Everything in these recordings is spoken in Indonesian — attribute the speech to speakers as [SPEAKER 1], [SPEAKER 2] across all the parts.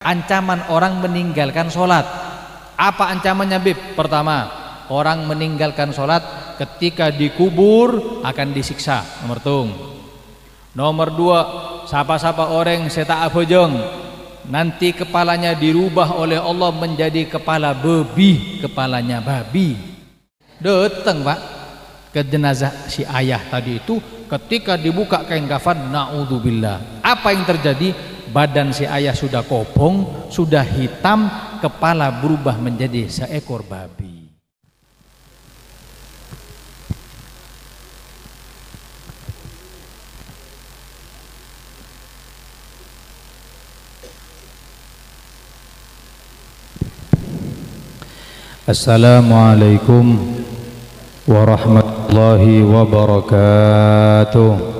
[SPEAKER 1] ancaman orang meninggalkan sholat. Apa ancamannya, Bib? Pertama, orang meninggalkan sholat ketika dikubur akan disiksa. Nomor tung. Nomor dua, siapa-siapa orang seta abojong nanti kepalanya dirubah oleh Allah menjadi kepala babi, kepalanya babi. Datang Pak ke jenazah si ayah tadi itu, ketika dibuka kain kafan, naudzubillah, apa yang terjadi? Badan si ayah sudah kopong, sudah hitam, kepala berubah menjadi seekor babi.
[SPEAKER 2] Assalamualaikum warahmatullahi wabarakatuh.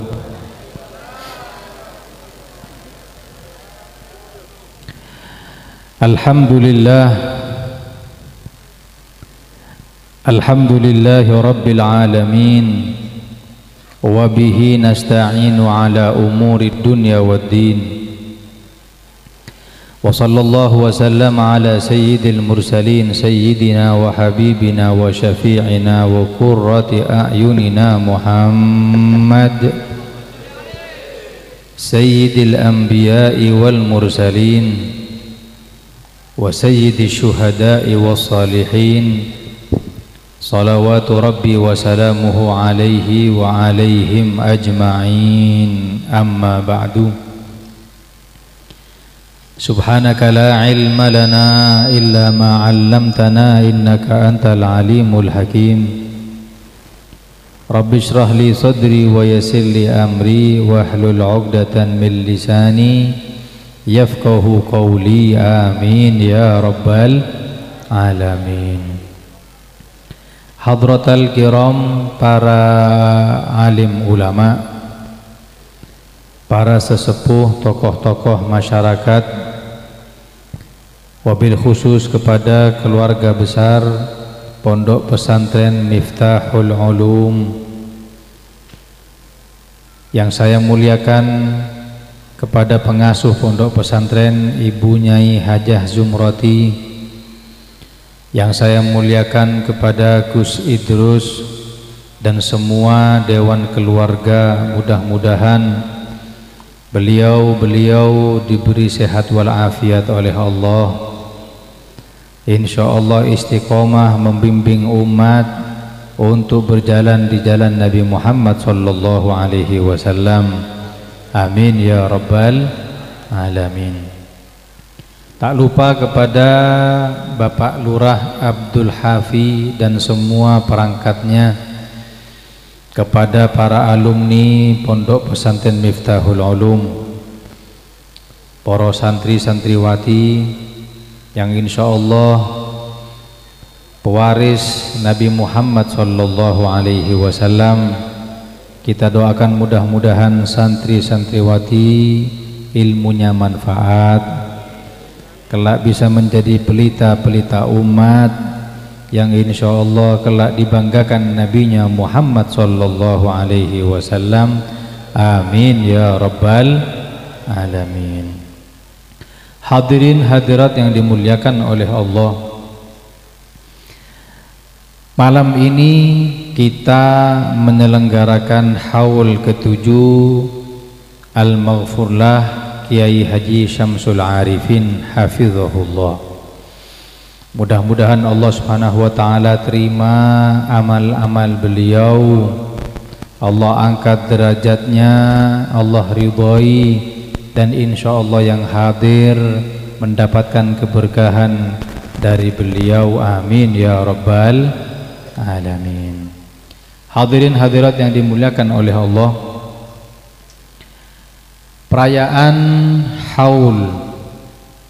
[SPEAKER 2] Alhamdulillahi rabbil alamin, wa bihi nasta'inu ala umuri dunya waddin. Wa sallallahu wa sallam ala sayyidil mursalin sayyidina wa habibina wa syafi'ina wa qurrati a'yunina Muhammad sayyidil anbiya'i wal mursalin wa sayyidish syuhada'i was salihin, salawatu rabbi wa salamuhu alaihi wa alaihim ajma'in. Amma ba'du. Subhanaka la ilma lana illa ma 'allamtana innaka antal alimul hakim. Rabbi shrah li sadri wa yassir li amri wahlul 'uqdatan min lisani yafqahu qawli. Amin ya rabbal alamin. Hadratal kiram, para alim ulama, para sesepuh, tokoh-tokoh masyarakat, wabil khusus kepada keluarga besar Pondok Pesantren Miftahul Ulum yang saya muliakan, kepada pengasuh Pondok Pesantren Ibu Nyai Hajah Zumrati, yang saya muliakan kepada Gus Idrus dan semua dewan keluarga. Mudah-mudahan beliau diberi sehat walafiat oleh Allah, insyaallah istiqomah membimbing umat untuk berjalan di jalan Nabi Muhammad sallallahu alaihi wasallam. Amin ya rabbal alamin. Tak lupa kepada Bapak Lurah Abdul Hafi dan semua perangkatnya, kepada para alumni Pondok Pesantren Miftahul Ulum, para santri-santriwati yang insyaallah pewaris Nabi Muhammad sallallahu alaihi wasallam. Kita doakan mudah-mudahan santri-santriwati ilmunya manfaat, kelak bisa menjadi pelita-pelita umat yang insyaallah kelak dibanggakan nabinya Muhammad sallallahu alaihi wasallam. Amin ya rabbal alamin. Hadirin hadirat yang dimuliakan oleh Allah, malam ini kita menyelenggarakan haul ke-7 Al-Maghfurlah Kiai Haji Syamsul Arifin hafizahullah. Mudah-mudahan Allah Subhanahu wa taala terima amal-amal beliau, Allah angkat derajatnya, Allah ridhoi, dan insyaallah yang hadir mendapatkan keberkahan dari beliau. Amin ya rabbal alamin. Hadirin hadirat yang dimuliakan oleh Allah, perayaan haul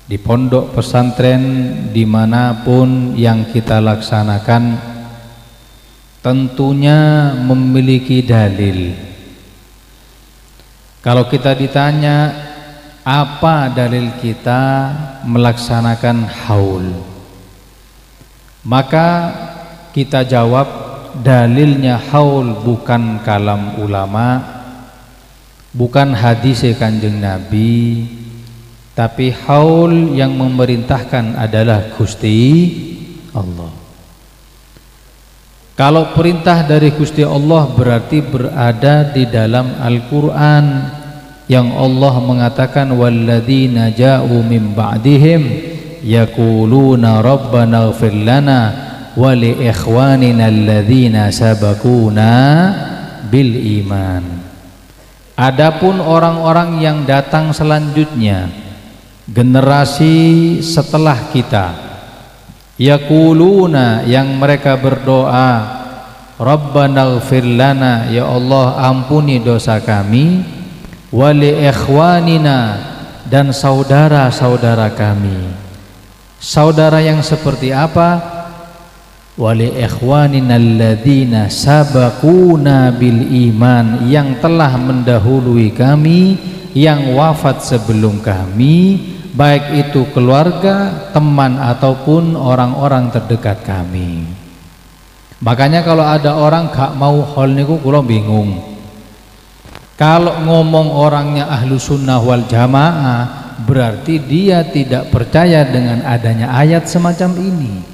[SPEAKER 2] di pondok pesantren dimanapun yang kita laksanakan tentunya memiliki dalil. Kalau kita ditanya apa dalil kita melaksanakan haul, maka kita jawab, dalilnya haul bukan kalam ulama, bukan hadis Kanjeng Nabi, tapi haul yang memerintahkan adalah Gusti Allah. Kalau perintah dari Gusti Allah berarti berada di dalam Al-Quran yang Allah mengatakan walladzina ja'u min ba'dihim yaquluna rabbana ighfir lana wa li ikhwanina alladzina sabaquna bil iman. Adapun orang-orang yang datang selanjutnya, generasi setelah kita, yaquluna, yang mereka berdoa, rabbana ighfir lana, ya Allah ampuni dosa kami, wa li ikhwanina, dan saudara-saudara kami. Saudara yang seperti apa? Wali ikhwanina alladzina sabaquna bil iman, yang telah mendahului kami, yang wafat sebelum kami, baik itu keluarga, teman ataupun orang-orang terdekat kami. Makanya kalau ada orang gak mau hal niku kula bingung. Kalau ngomong orangnya ahlu sunnah wal jamaah, berarti dia tidak percaya dengan adanya ayat semacam ini.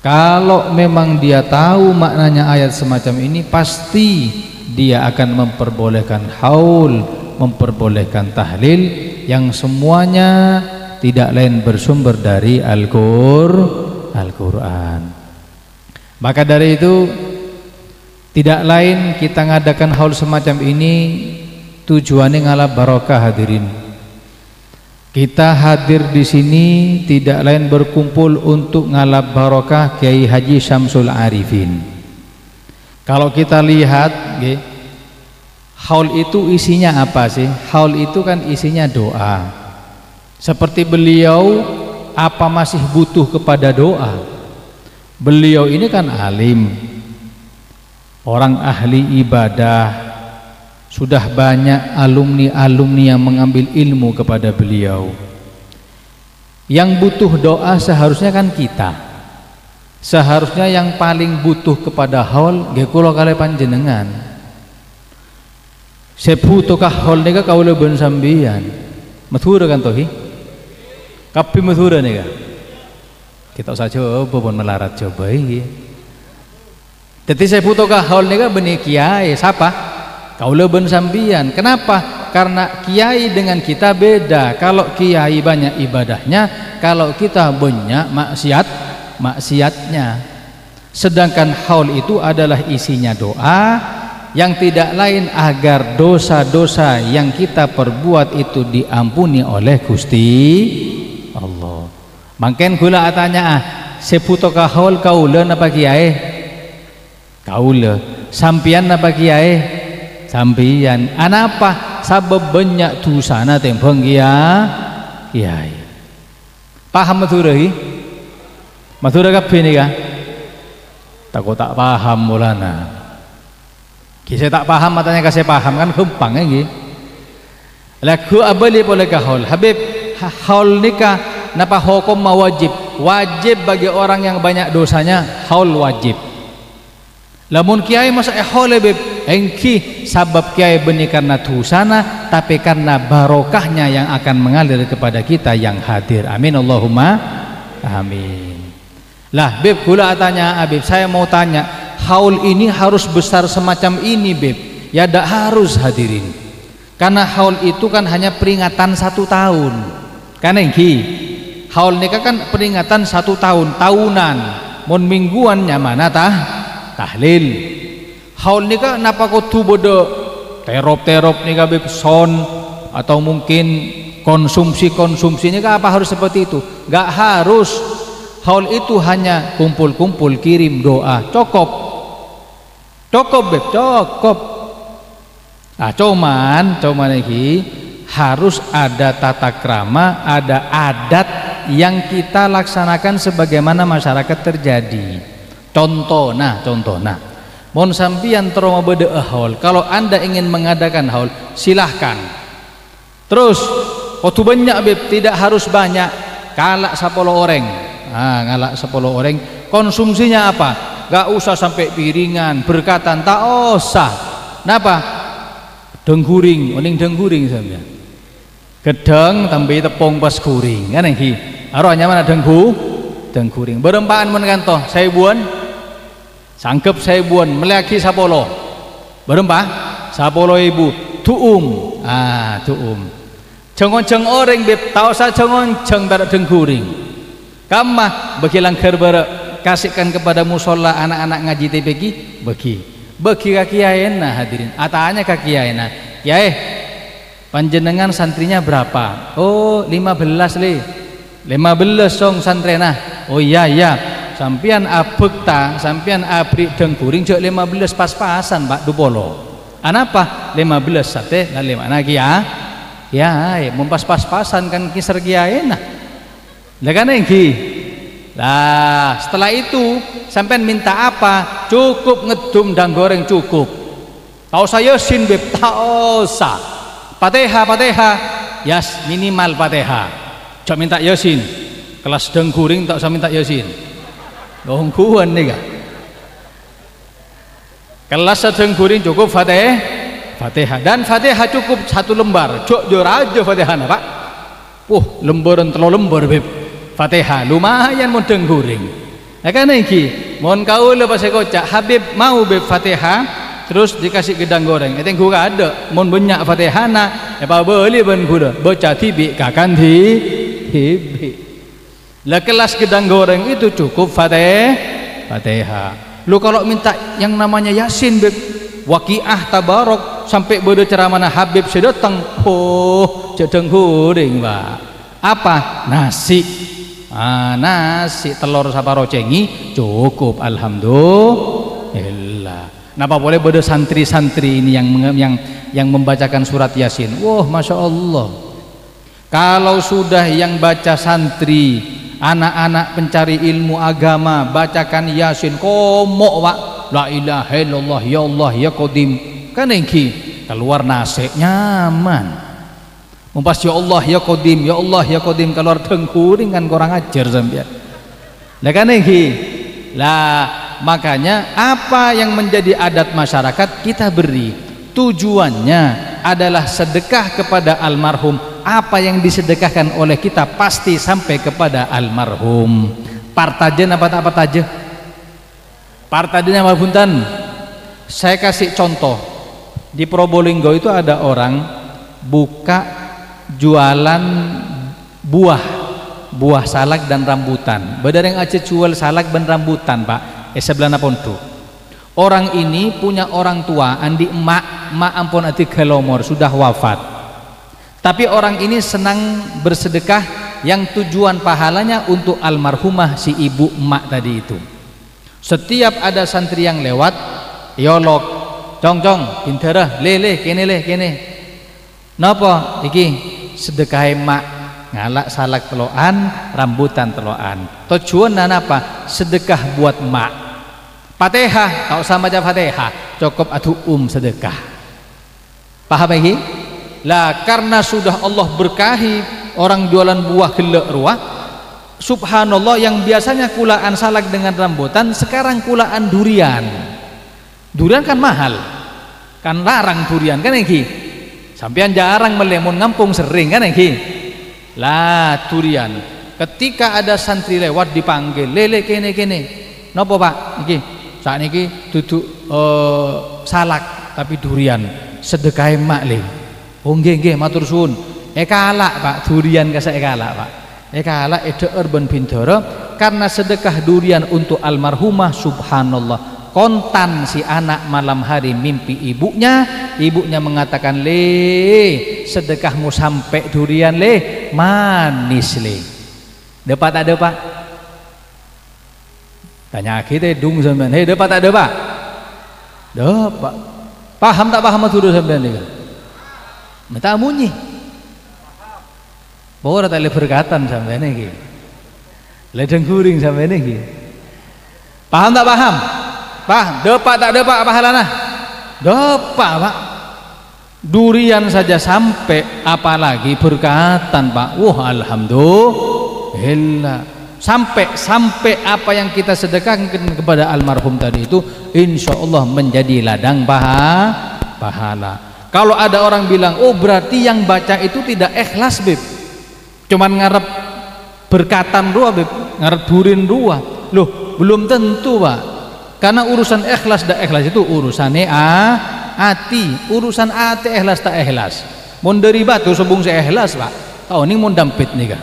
[SPEAKER 2] Kalau memang dia tahu maknanya ayat semacam ini, pasti dia akan memperbolehkan haul, memperbolehkan tahlil, yang semuanya tidak lain bersumber dari Al-Quran. Maka dari itu tidak lain kita ngadakan haul semacam ini tujuannya ngalah barokah hadirin. Kita hadir di sini tidak lain berkumpul untuk ngalap barokah Kiai Haji Syamsul Arifin. Kalau kita lihat, haul itu isinya apa sih? Haul itu kan isinya doa. Seperti beliau, apa masih butuh kepada doa? Beliau ini kan alim, orang ahli ibadah. Sudah banyak alumni-alumni yang mengambil ilmu kepada beliau. Yang butuh doa seharusnya kan kita. Seharusnya yang paling butuh kepada haul nggih kula kalih panjenengan. Sebutuh haul nika kaula ben sambian. Mathura kan toh? Kapi mathura nika. Kita usah coba pun melarat coba iki. Dadi sebutuh haul nika benih kiai siapa? Kaula ben sambian. Kenapa? Karena kiai dengan kita beda. Kalau kiai banyak ibadahnya, kalau kita banyak maksiatnya. Sedangkan haul itu adalah isinya doa yang tidak lain agar dosa-dosa yang kita perbuat itu diampuni oleh Gusti Allah. Mangken kula tanya seputoka haul kaula napa kiai? Kaula. Sampian napa kiai? Sampian. Anapa? Sabab banyak dosana tembang kiai. Paham maturahi? Matura kabeh nika? Takut tak paham mulana. Kisah tak paham matanya kasih paham kan gampang nggih. Lagu abali boleh haul. Habib haul nika napa hukum wajib? Wajib bagi orang yang banyak dosanya, haul wajib. Lamun kiai masa haul beb engki sabab kiai benih karena dosana, tapi karena barokahnya yang akan mengalir kepada kita yang hadir. Amin Allahumma amin. Lah beb kula tanya Habib, saya mau tanya, haul ini harus besar semacam ini beb? Ya tidak harus hadirin, karena haul itu kan hanya peringatan 1 tahun. Karena engki haul nikah kan peringatan 1 tahun, tahunan. Mon mingguannya mana tahlil. Haul nikah napa kudu bodo terop nikah beb son atau mungkin konsumsinya apa harus seperti itu? Gak harus. Haul itu hanya kumpul-kumpul kirim doa, cukup beb, cukup. Nah, cuman ini harus ada tata krama, ada adat yang kita laksanakan sebagaimana masyarakat terjadi. Contoh, mohon sampian teroma bede haul. Kalau anda ingin mengadakan haul, silahkan. Terus, waktu banyak beb, tidak harus banyak. Kalak 10 orang. Ngalak 10 orang. Konsumsinya apa? Gak usah sampai piringan, berkatan, tak usah. Napa? Dengguring, oning dengguring sampean. gedeng tambi tepung pas kuring kan iki arahnya mana dengkuring berempaan men kanto saya buan sangkep saya buan meliaki sapolo berempah sapolo ibu tuum tuum ceng orang beb tau sa ceng tadak dengkuring kamah bagi langkar kasihkan kepada musola anak-anak ngaji TPG bagi kakiyaena hadirin atanya kakiyaena kiai panjenengan santrinya berapa? Oh 15 le 15 song santrena. Oh iya sampian abek ta sampian abri dengkuring jek 15 pas-pasan Pak Dupolo anapa 15 sate lalu mana ya mempas-pas-pasan kan kisar kiai nah lah kan iki lah setelah itu sampean minta apa cukup ngedum dan goreng cukup tau saya sin beb tau sa Fatihah yas minimal Fatihah cok minta yasin kelas dengkuring tak usah minta yasin gongkuan nih gak kelas dengkuring cukup Fatihah dan Fatihah cukup 1 lembar cok jor aja Fatihah Pak lembaran telur lembar beb Fatihah lumayan mau dengkuring ya kan iki mohon kau lepas kocak Habib mau beb Fatihah terus dikasih gedang goreng itu gua ada mohon banyak Fatihana apa beli ben gua baca tibi kakan tibi lah kelas gedang goreng itu cukup Fatihah lu kalau minta yang namanya Yasin beb Waqiah Tabarok sampai bodo ceramah Habib sedatang jadeng goreng Pak apa nasi telur saparo cengi cukup alhamdulillah napa boleh bodo santri-santri ini yang membacakan surat Yasin Masya Allah kalau sudah yang baca santri anak-anak pencari ilmu agama bacakan Yasin komok Pak la ilaha illallah ya Allah ya Qadim kan iki keluar nasi nyaman Umpas ya Allah ya Qadim ya Allah ya Qadim keluar dengkuring kan kurang ajar sampean. Lah kan iki. Lah makanya apa yang menjadi adat masyarakat kita beri. Tujuannya adalah sedekah kepada almarhum. Apa yang disedekahkan oleh kita pasti sampai kepada almarhum. Partajen apa taje? Partajen apa punten? Saya kasih contoh. Di Probolinggo itu ada orang buka jualan buah salak dan rambutan. Badar yang aja jual salak dan rambutan Pak sebelah napon tuh orang ini punya orang tua andi emak ampun ati galomor sudah wafat tapi orang ini senang bersedekah yang tujuan pahalanya untuk almarhumah si ibu emak tadi itu. Setiap ada santri yang lewat yolok cong pinterah lele kene napa iki sedekah emak ngalak salak teloan rambutan teloan tujuan apa sedekah buat emak Fatihah tak usah baca Fatihah cukup sedekah paham ini lah karena sudah Allah berkahi orang jualan buah gelek ruah subhanallah yang biasanya kulaan salak dengan rambutan sekarang kulaan durian kan mahal kan larang durian kan iki sampean jarang melemun ngampung sering kan iki lah durian ketika ada santri lewat dipanggil lele kene napa Pak iki saat niki duduk salak tapi durian sedekah emak le nggih matur suwun kalak Pak durian kasek kalak Pak kalak edeur ben bindara karena sedekah durian untuk almarhumah subhanallah kontan si anak malam hari mimpi ibunya mengatakan le sedekahmu sampai durian le manis le dapat ada Pak tanya kita dung sampean dapat ada Pak dapat paham tak paham tuh sampean nih minta munyi bahwa tak le berkatan sampean iki le dengkuring sampean iki paham tak paham Pak, dapat tak dapat pahalana? Dapat Pak. Durian saja sampai apalagi berkatan Pak. Alhamdulillah. Sampai apa yang kita sedekahkan kepada almarhum tadi itu insya Allah menjadi ladang pahala. Kalau ada orang bilang, oh berarti yang baca itu tidak ikhlas Beb, cuman ngarep berkatan dua Beb, ngarep burin dua. Loh belum tentu Pak, karena urusan ikhlas dan ikhlas itu urusannya hati, urusan hati ikhlas tak ikhlas. Mun dari batu sebung saya ikhlas Pak, tahu ini mau dampit nih Kak.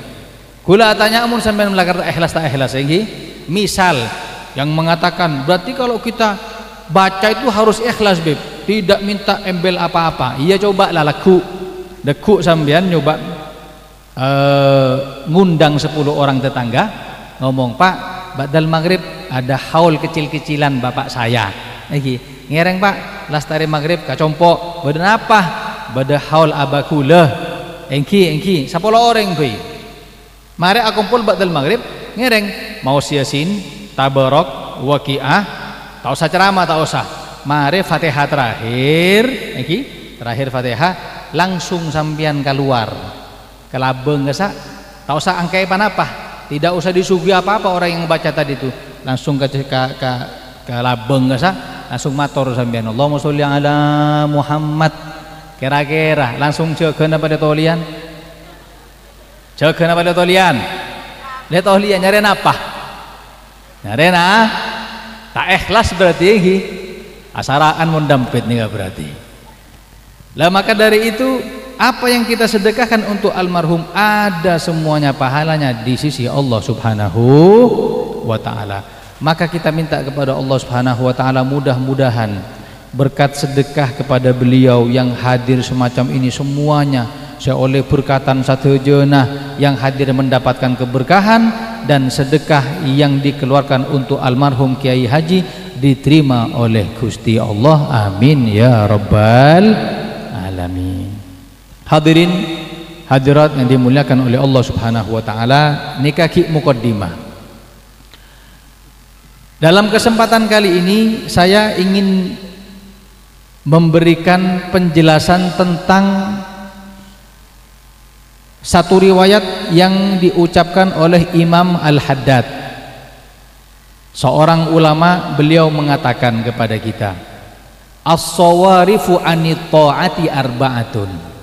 [SPEAKER 2] Kula tanya mun sampean melakar tak ikhlas tak ikhlas ini. Misal yang mengatakan berarti kalau kita baca itu harus ikhlas Beb, tidak minta embel apa-apa. Iya coba lah laku sampean nyoba ngundang 10 orang tetangga, ngomong Pak badal maghrib ada haul kecil-kecilan bapak saya iki ngereng Pak lastari maghrib kacompo badan apa bada haul abakulah engki 10 orang kuy mari akumpul badal maghrib ngereng mau siasin tabarok waqiah tak usah ceramah tak usah mari Fatihah terakhir engki terakhir Fatihah langsung sampian keluar kelabeng gesa tak usah angkai panapa. Tidak usah disuguhi apa-apa orang yang baca tadi itu, langsung ke labeng langsung matur sampean Allahumma sholli ala Muhammad. Kira-kira langsung jaga pada tolian. Jaga pada tolian. Lihat tolian nyari apa? Nyari tak ikhlas berarti iki. Asaraan mun dampit nih berarti. Lah maka dari itu apa yang kita sedekahkan untuk almarhum ada semuanya pahalanya di sisi Allah Subhanahu wa taala. Maka kita minta kepada Allah Subhanahu wa taala mudah-mudahan berkat sedekah kepada beliau yang hadir semacam ini semuanya saya oleh berkatan satu jenah yang hadir mendapatkan keberkahan dan sedekah yang dikeluarkan untuk almarhum Kiai Haji diterima oleh Gusti Allah. Amin ya rabbal alamin. Hadirin hadirat yang dimuliakan oleh Allah Subhanahu wa taala, nikaki muqaddimah. Dalam kesempatan kali ini saya ingin memberikan penjelasan tentang satu riwayat yang diucapkan oleh Imam Al-Haddad. Seorang ulama, beliau mengatakan kepada kita, as-sawarifu anit ta'ati arba'atun.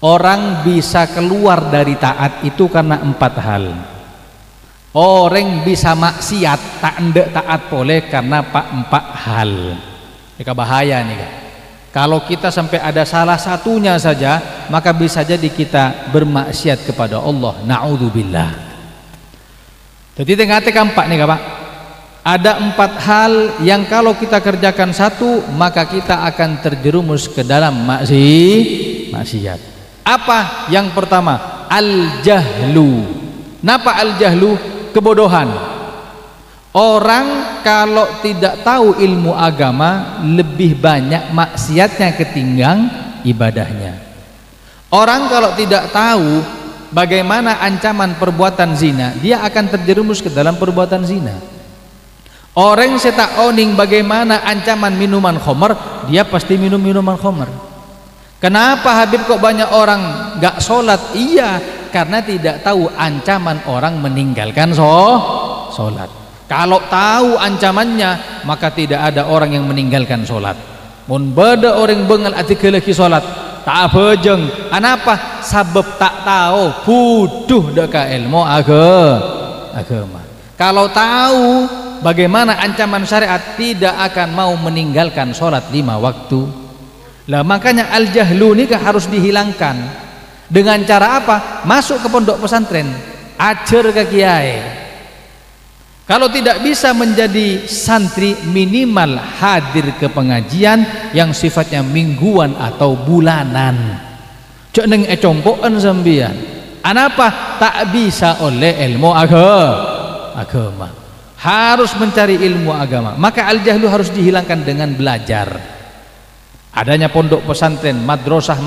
[SPEAKER 2] Orang bisa keluar dari taat itu karena 4 hal. Orang bisa maksiat tak ndek taat boleh karena 4 hal. Ini bahaya nih Kak. Kalau kita sampai ada salah satunya saja, maka bisa jadi kita bermaksiat kepada Allah. Na'udzubillah. Jadi tengah keempat nih Pak. Ada 4 hal yang kalau kita kerjakan satu, maka kita akan terjerumus ke dalam maksiat. Apa yang pertama? Al-jahlu. Napa al-jahlu? Kebodohan. Orang kalau tidak tahu ilmu agama lebih banyak maksiatnya ketimbang ibadahnya. Orang kalau tidak tahu bagaimana ancaman perbuatan zina, dia akan terjerumus ke dalam perbuatan zina. Orang yang tak oning bagaimana ancaman minuman khamar, dia pasti minum minuman khamar. Kenapa Habib kok banyak orang gak sholat? Iya, karena tidak tahu ancaman orang meninggalkan sholat. Kalau tahu ancamannya, maka tidak ada orang yang meninggalkan sholat. Mun beda orang bengal atika lagi sholat, tak bejeng. Kenapa? Sebab tak tahu buduh deka ilmu agama. Kalau tahu bagaimana ancaman syariat, tidak akan mau meninggalkan sholat 5 waktu. Lah makanya al-jahlu ini harus dihilangkan. Dengan cara apa? Masuk ke pondok pesantren, ajar ke kiai. Kalau tidak bisa menjadi santri, minimal hadir ke pengajian yang sifatnya mingguan atau bulanan. Cok neng ecompoan sambian. Anapa? Tak bisa oleh ilmu agama. Harus mencari ilmu agama. Maka al-jahlu harus dihilangkan dengan belajar. Adanya pondok pesantren, madrasah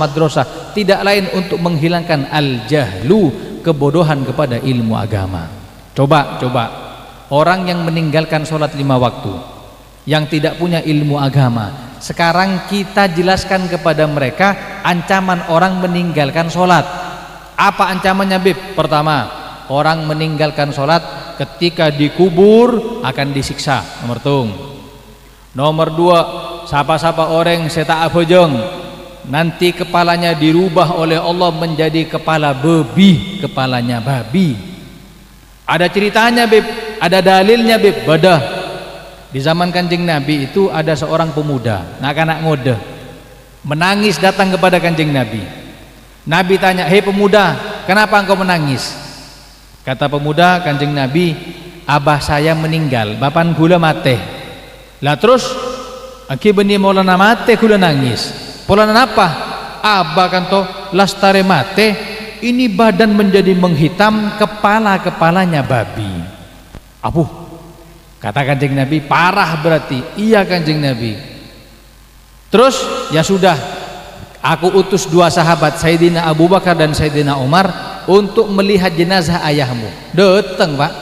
[SPEAKER 2] tidak lain untuk menghilangkan al-jahlu, kebodohan kepada ilmu agama. Coba orang yang meninggalkan sholat 5 waktu, yang tidak punya ilmu agama, sekarang kita jelaskan kepada mereka ancaman orang meninggalkan sholat. Apa ancamannya Bib? Pertama, orang meninggalkan sholat ketika dikubur akan disiksa. Nomor 2, siapa-siapa orang seta abojong nanti kepalanya dirubah oleh Allah menjadi kepala babi, kepalanya babi. Ada ceritanya Beb, ada dalilnya Beb. Badah di zaman Kanjeng Nabi itu ada seorang pemuda, anak-anak ngode, menangis datang kepada Kanjeng Nabi. Nabi tanya, hei pemuda, kenapa engkau menangis? Kata pemuda, Kanjeng Nabi, abah saya meninggal, bapan gula mate. Lah terus aki beni maulana mate gula nangis. Polana apa? Abah kanto lastare mate, ini badan menjadi menghitam, kepalanya babi. Apuh, kata Kanjeng Nabi, parah berarti. Iya Kanjeng Nabi. Terus ya sudah, aku utus 2 sahabat, Sayyidina Abu Bakar dan Sayyidina Umar, untuk melihat jenazah ayahmu. Datang Pak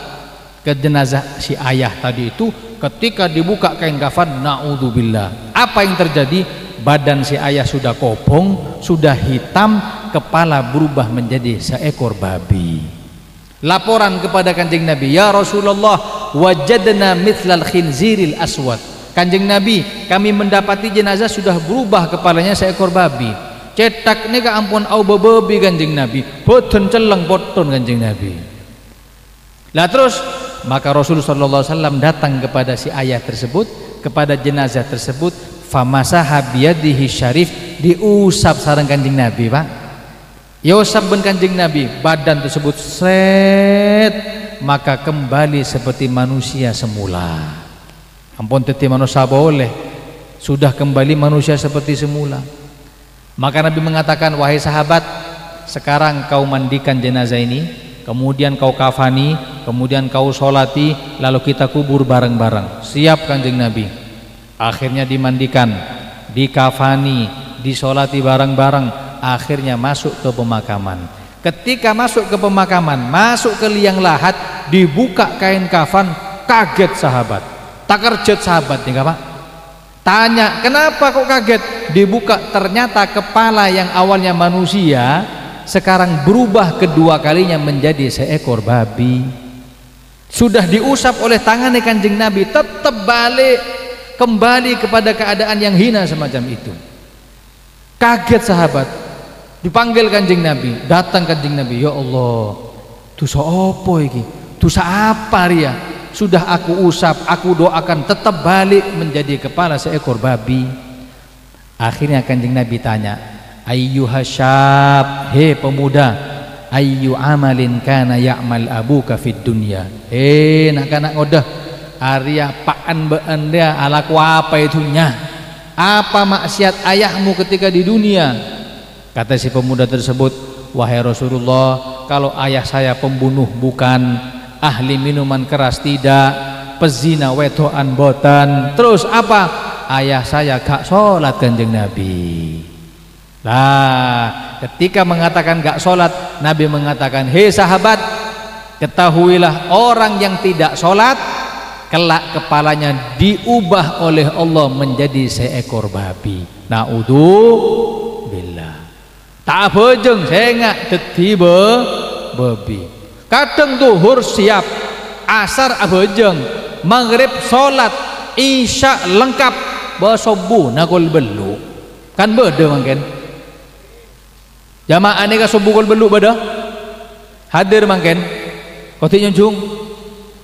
[SPEAKER 2] ke jenazah si ayah tadi itu. Ketika dibuka kain kafan, naudzubillah, apa yang terjadi? Badan si ayah sudah kobong, sudah hitam, kepala berubah menjadi seekor babi. Laporan kepada Kanjeng Nabi, ya Rasulullah, wajadna mithlal khinziril aswad. Kanjeng Nabi, kami mendapati jenazah sudah berubah kepalanya seekor babi. Cetak ini ke ampun au babi Kanjeng Nabi, boten celeng poton Kanjeng Nabi. Lah terus maka Rasulullah SAW datang kepada si ayah tersebut, kepada jenazah tersebut, famasaha biyadihi syarif, diusap sareng Kanjeng Nabi Pak. Ya usap ben Kanjeng Nabi, badan tersebut set, maka kembali seperti manusia semula. Ampun teti manusia boleh, sudah kembali manusia seperti semula. Maka Nabi mengatakan, wahai sahabat, sekarang kau mandikan jenazah ini, kemudian kau kafani, kemudian kau sholati, lalu kita kubur bareng-bareng. Siap Kanjeng Nabi. Akhirnya dimandikan, dikafani, disolati bareng-bareng. Akhirnya masuk ke pemakaman. Ketika masuk ke pemakaman, masuk ke liang lahat, dibuka kain kafan, kaget sahabat, takerjet sahabat nih Pak. Tanya, kenapa kok kaget? Dibuka, ternyata kepala yang awalnya manusia sekarang berubah kedua kalinya menjadi seekor babi. Sudah diusap oleh tangannya Kanjeng Nabi, tetap balik kembali kepada keadaan yang hina semacam itu. Kaget sahabat, dipanggil Kanjeng Nabi, datang Kanjeng Nabi, ya Allah, dosa apa iki? Dosa apa ria? Sudah aku usap, aku doakan, tetap balik menjadi kepala seekor babi. Akhirnya Kanjeng Nabi tanya, ayyuhasyab, he pemuda, ayyu amalin kana ya'mal abuka fid dunya. Nak-nak ngodah, Arya paan bean dia alaku apa itunya? Apa maksiat ayahmu ketika di dunia? Kata si pemuda tersebut, wahai Rasulullah, kalau ayah saya pembunuh bukan, ahli minuman keras tidak, pezina wedoan botan, terus apa? Ayah saya gak sholat Kanjeng Nabi. Nah, ketika mengatakan gak sholat, Nabi mengatakan, hei sahabat, ketahuilah orang yang tidak sholat, kelak kepalanya diubah oleh Allah menjadi seekor babi. Naudzubillah. Tak bojeng sengak dadi babi. Kadang zuhur siap, asar abojeng, maghrib sholat, isya lengkap, basobu nakul belu. Kan beda mungkin. Jamaah ini ka subuh kul belu beda. Hadir mungkin. Koti nyunjung.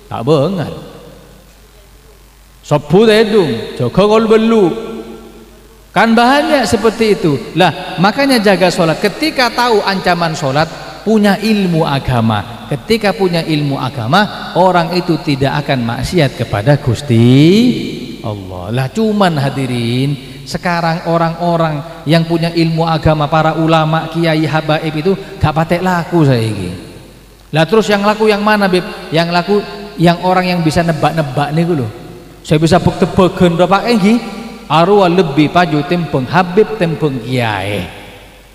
[SPEAKER 2] Tak banget. Subuh tedung, jaga kul belu. Kan banyak seperti itu. Lah, makanya jaga sholat. Ketika tahu ancaman sholat, punya ilmu agama. Ketika punya ilmu agama, orang itu tidak akan maksiat kepada Gusti Allah. Lah cuman hadirin, sekarang orang-orang yang punya ilmu agama, para ulama, kiai, habaib itu gak patek laku saiki. Lah terus yang laku yang mana, Beb? Yang laku yang orang yang bisa nebak-nebak nih lho. Saya bisa tebak-tebakan berapa nggih? Arwah lebih paju tempeng habib tempeng kiai.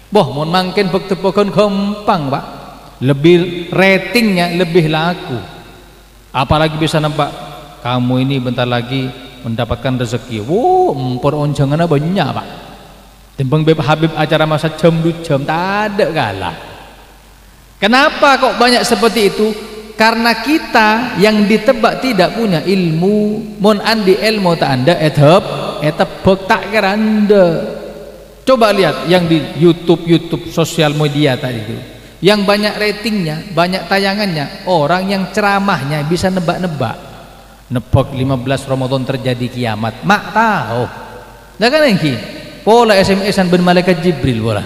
[SPEAKER 2] Boh mohon mangken tebak-tebakan gampang, Pak. Lebih ratingnya lebih laku. Apalagi bisa nampak kamu ini bentar lagi mendapatkan rezeki. Wow, empor onjangannya banyak, Pak. Tempeng Beb Habib acara masa jam 2 jam tak ada kalah. Kenapa kok banyak seperti itu? Karena kita yang ditebak tidak punya ilmu. Mon andi ilmu tak anda etebak tak kira anda. Coba lihat yang di YouTube sosial media tadi itu, yang banyak ratingnya, banyak tayangannya, orang yang ceramahnya bisa nebak-nebak. Nebak 15 Ramadan terjadi kiamat. Mak tahu. Lah kan iki pola SMS-an ben malaikat Jibril bola.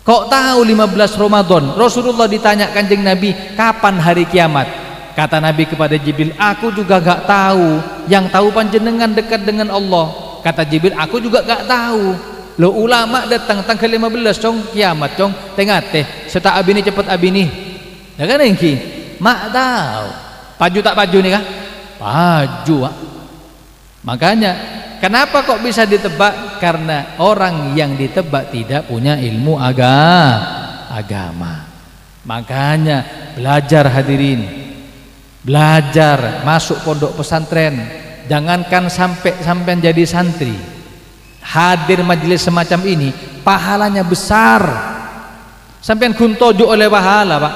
[SPEAKER 2] Kok tahu 15 Ramadan? Rasulullah ditanya Kanjeng Nabi, kapan hari kiamat? Kata Nabi kepada Jibril, aku juga gak tahu. Yang tahu panjenengan dekat dengan Allah. Kata Jibril, aku juga gak tahu. Lo ulama datang tanggal 15 cong kiamat cong tengah teh seta abini cepet abini. Ya kan engki mak tahu. Paju tak paju nih kah? Paju. Makanya kenapa kok bisa ditebak? Karena orang yang ditebak tidak punya ilmu agama. Makanya belajar hadirin, belajar masuk pondok pesantren. Jangankan sampai jadi santri, hadir majelis semacam ini pahalanya besar. Sampean kuntojo oleh pahala, Pak.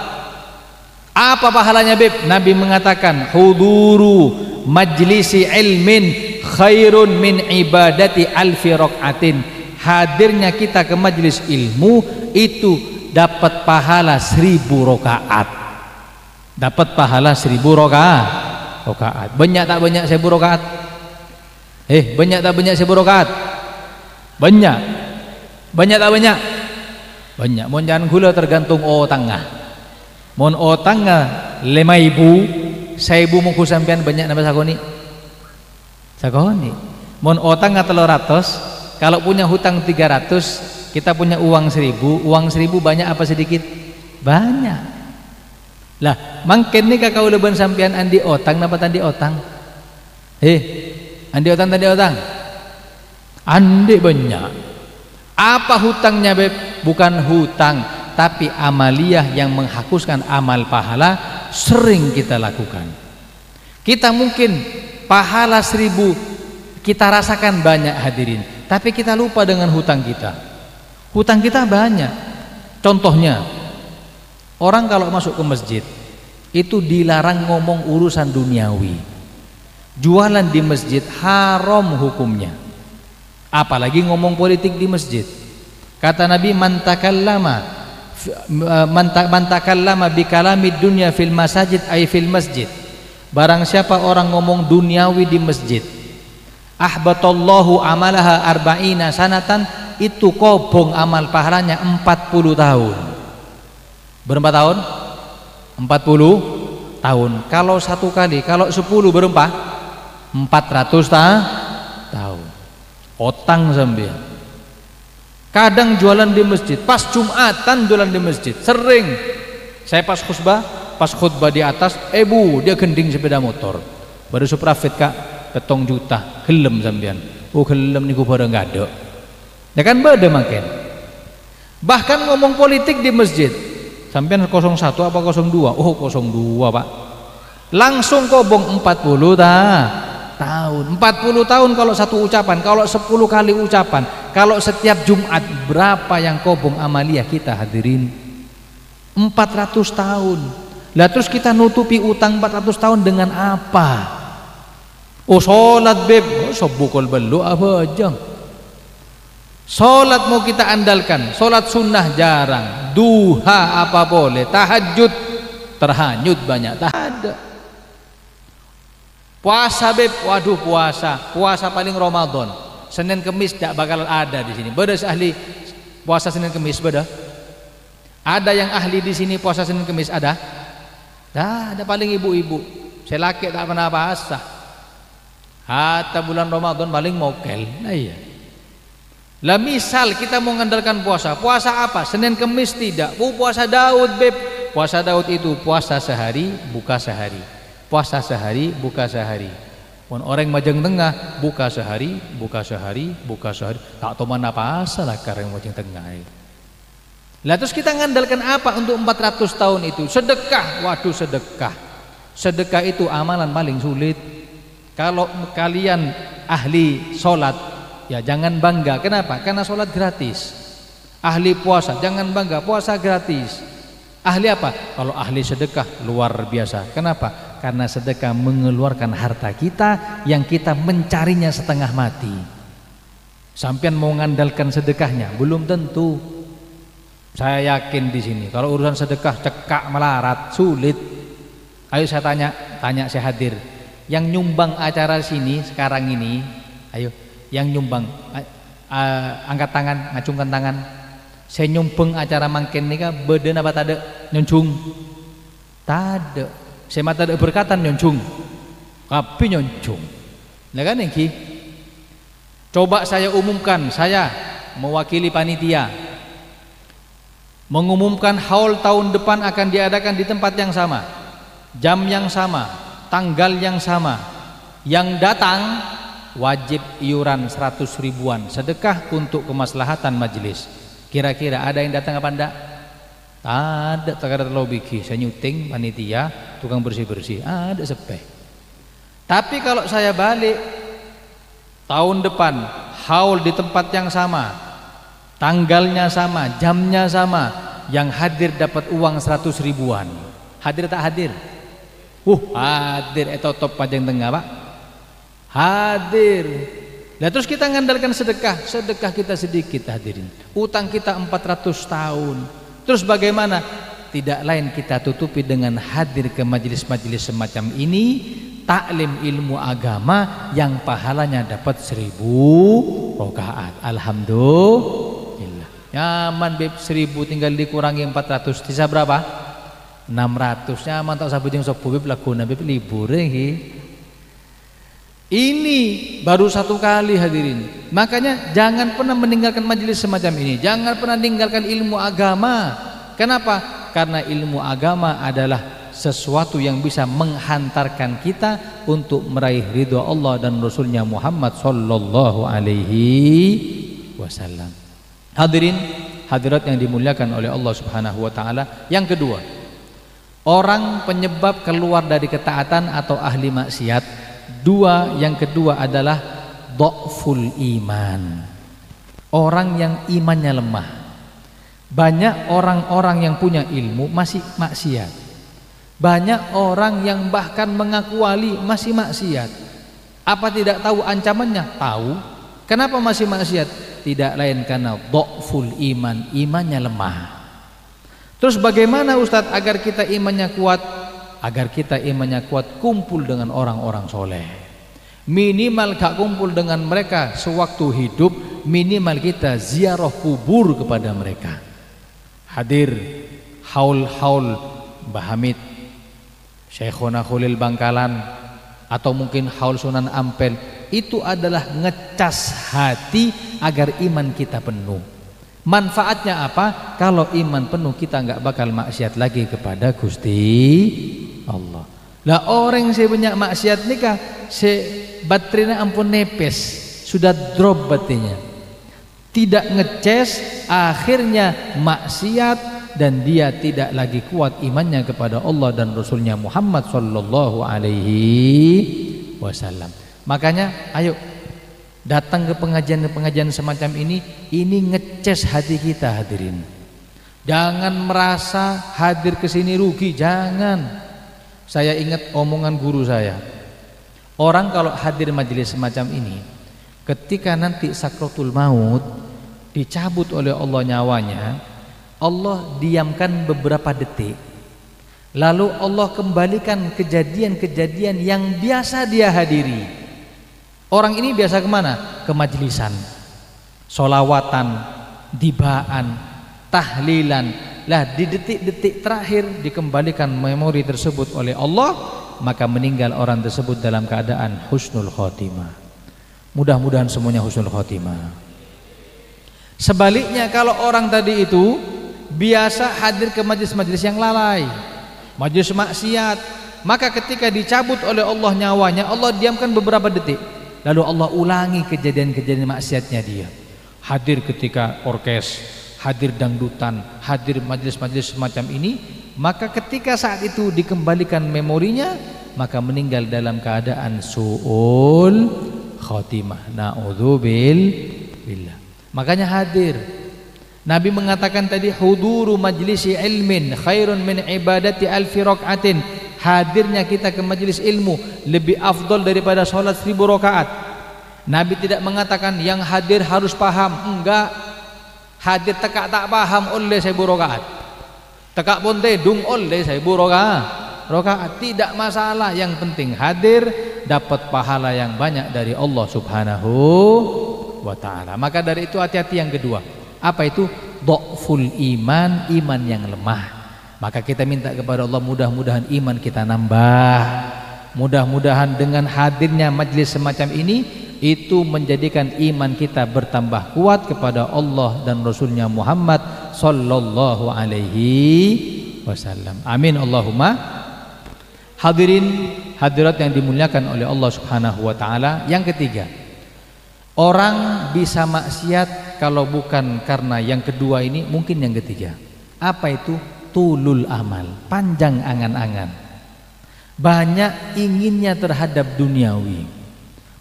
[SPEAKER 2] Apa pahalanya, Beb? Nabi mengatakan, huduru majlisi ilmin khairun min ibadati alfi raqatin. Hadirnya kita ke majelis ilmu itu dapat pahala 1000 rakaat. Dapat pahala 1000 rakaat. Banyak tak banyak 1000 rakaat? Banyak tak banyak 1000 rakaat? Banyak. Banyak tak banyak? Banyak. Mohon jangan gula tergantung otangnya. Mohon otangnya 5.000, 1.000 muku sampean banyak nambah sakoni. Sakoni. Mohon otangnya 300. Kalau punya hutang 300, kita punya uang 1.000. Uang 1.000 banyak apa sedikit? Banyak. Lah, mangken nih kakak uleban sampean andi otang napa tandi otang? Andi otang tandi otang. Andi banyak. Apa hutangnya, Beb? Bukan hutang, tapi amaliyah yang menghapuskan amal pahala sering kita lakukan. Kita mungkin pahala 1000 kita rasakan banyak hadirin, tapi kita lupa dengan hutang kita. Hutang kita banyak. Contohnya, orang kalau masuk ke masjid itu dilarang ngomong urusan duniawi. Jualan di masjid haram hukumnya. Apalagi ngomong politik di masjid. Kata Nabi, man takallama bi kalamid dunya fil masajid ay fil masjid. Barang siapa orang ngomong duniawi di masjid, ahbatallahu amalaha arba'ina sanatan, itu kobong amal pahalanya 40 tahun. Berapa tahun? 40 tahun. Kalau 1 kali, kalau 10 berapa? 400 tahun. Otang sambil. Kadang jualan di masjid, pas Jumatan jualan di masjid, sering. Saya pas khutbah di atas, dia gending sepeda motor. Baru suprafit Kak, 7 juta, gelem sampean. Oh gelem niku bareng enggak ada. Ya kan beda makin. Bahkan ngomong politik di masjid. Sampean 01 apa 02? Oh 02, Pak. Langsung kobong 40 tahun. 40 tahun kalau satu ucapan, kalau 10 kali ucapan, kalau setiap Jumat berapa yang kobong amaliyah kita hadirin? 400 tahun. Lah terus kita nutupi utang 400 tahun dengan apa? Oh sholat, Beb. Oh sobukol belu apa aja. Sholat mau kita andalkan, sholat sunnah jarang, duha apa boleh, tahajud terhanyut banyak, tak ada. Puasa, Beb, waduh puasa paling Ramadan, Senin Kemis tidak bakal ada di sini. Beda ahli puasa Senin Kemis beda. Ada yang ahli di sini puasa Senin Kemis ada? Ada paling ibu-ibu. Saya laki tak pernah puasa. Hatta bulan Ramadan paling mokel. Nah iya. Lah misal kita mau mengandalkan puasa apa? Senin Kemis tidak. Puasa Daud, Beb. Puasa Daud itu puasa sehari, buka sehari. Puasa sehari, buka sehari. Pun orang majeng tengah, buka sehari, buka sehari, buka sehari. Tak tahu mana puasa lah karena majeng tengah. Lah terus kita mengandalkan apa untuk 400 tahun itu? Sedekah. Waduh, sedekah. Sedekah itu amalan paling sulit. Kalau kalian ahli sholat, ya jangan bangga. Kenapa? Karena sholat gratis. Ahli puasa, jangan bangga, puasa gratis. Ahli apa? Kalau ahli sedekah luar biasa. Kenapa? Karena sedekah mengeluarkan harta kita yang kita mencarinya setengah mati. Sampean mau ngandalkan sedekahnya? Belum tentu. Saya yakin di sini kalau urusan sedekah cekak melarat, sulit. Ayo saya tanya saya hadir. Yang nyumbang acara sini sekarang ini, ayo yang nyumbang angkat tangan, ngacungkan tangan. Saya nyumbang acara mangken nika beden apa tade nyuncung? Tade. Saya mata tade berkatan nyuncung. Tapi nyuncung. Lah kan iki? Coba saya umumkan, saya mewakili panitia mengumumkan haul tahun depan akan diadakan di tempat yang sama, jam yang sama, tanggal yang sama. Yang datang wajib iuran 100 ribuan sedekah untuk kemaslahatan majelis. Kira-kira ada yang datang apa enggak? Ada, tak ada lobiki. Saya nyuting panitia, tukang bersih-bersih, ada sepe. Tapi kalau saya balik tahun depan haul di tempat yang sama, tanggalnya sama, jamnya sama, yang hadir dapat uang 100 ribuan. Hadir tak hadir? Hadir. Top pajang tengah Pak. Hadir. Nah terus kita ngandalkan sedekah kita sedikit hadirin. Utang kita 400 tahun. Terus bagaimana? Tidak lain kita tutupi dengan hadir ke majelis-majelis semacam ini, taklim ilmu agama yang pahalanya dapat 1000 rakaat. Alhamdulillah. Nyaman beb 1000 tinggal dikurangi 400 sisa berapa? 600. Nyaman tak sabu jeung sok beb laguna beb libur iki. Ini baru satu kali hadirin. Makanya jangan pernah meninggalkan majelis semacam ini. Jangan pernah meninggalkan ilmu agama. Kenapa? Karena ilmu agama adalah sesuatu yang bisa menghantarkan kita untuk meraih ridha Allah dan Rasulnya Muhammad sallallahu alaihi wasallam. Hadirin, hadirat yang dimuliakan oleh Allah Subhanahu wa taala. Yang kedua, orang penyebab keluar dari ketaatan atau ahli maksiat. Yang kedua adalah dhaful iman. Orang yang imannya lemah. Banyak orang-orang yang punya ilmu masih maksiat. Banyak orang yang bahkan mengaku wali masih maksiat. Apa tidak tahu ancamannya? Tahu. Kenapa masih maksiat? Tidak lain karena dhaful iman, imannya lemah. Terus bagaimana Ustadz agar kita imannya kuat? Agar kita imannya kuat, kumpul dengan orang-orang soleh. Minimal gak kumpul dengan mereka sewaktu hidup, minimal kita ziarah kubur kepada mereka. Hadir haul-haul Mbah Hamid, Syekhona Khulil Bangkalan, atau mungkin haul Sunan Ampel. Itu adalah ngecas hati agar iman kita penuh. Manfaatnya apa? Kalau iman penuh kita nggak bakal maksiat lagi kepada Gusti Allah. Lah orang yang banyak maksiat nikah, baterainya ampun nepes, sudah drop baterainya, tidak ngeces, akhirnya maksiat dan dia tidak lagi kuat imannya kepada Allah dan Rasulnya Muhammad sallallahu alaihi wasallam. Makanya ayo datang ke pengajian semacam ini ngeces hati kita hadirin. Jangan merasa hadir ke sini rugi, jangan. Saya ingat omongan guru saya. Orang kalau hadir majelis semacam ini, ketika nanti sakratul maut dicabut oleh Allah nyawanya, Allah diamkan beberapa detik. Lalu Allah kembalikan kejadian-kejadian yang biasa dia hadiri. Orang ini biasa kemana? Ke majlisan, solawatan, dibaan, tahlilan. Lah di detik-detik terakhir dikembalikan memori tersebut oleh Allah, maka meninggal orang tersebut dalam keadaan husnul khotimah. Mudah-mudahan semuanya husnul khotimah. Sebaliknya kalau orang tadi itu biasa hadir ke majlis-majlis yang lalai, majlis maksiat, maka ketika dicabut oleh Allah nyawanya, Allah diamkan beberapa detik. Lalu Allah ulangi kejadian-kejadian maksiatnya dia. Hadir ketika orkes, hadir dangdutan, hadir majelis-majelis semacam ini, maka ketika saat itu dikembalikan memorinya, maka meninggal dalam keadaan su'ul khotimah. Na'udzubillah. Makanya hadir. Nabi mengatakan tadi, huduru majlisi ilmin khairun min ibadati alfi rakaatin. Hadirnya kita ke majelis ilmu lebih afdal daripada sholat 1000 rakaat.
[SPEAKER 1] Nabi tidak mengatakan yang hadir harus paham, enggak. Hadir tekak tak paham oleh 1000 rakaat, tekak pun tedung oleh 1000 rakaat, tidak masalah. Yang penting hadir, dapat pahala yang banyak dari Allah Subhanahu wa ta'ala. Maka dari itu hati-hati yang kedua. Apa itu? Dhaful iman, iman yang lemah. Maka kita minta kepada Allah, mudah-mudahan iman kita nambah. Mudah-mudahan dengan hadirnya majlis semacam ini, itu menjadikan iman kita bertambah kuat kepada Allah dan Rasulnya Muhammad sallallahu alaihi wasallam. Amin Allahumma. Hadirin hadirat yang dimuliakan oleh Allah Subhanahu wa taala. Yang ketiga, orang bisa maksiat kalau bukan karena yang kedua ini, mungkin yang ketiga. Apa itu? Tulul amal, panjang angan-angan. Banyak inginnya terhadap duniawi,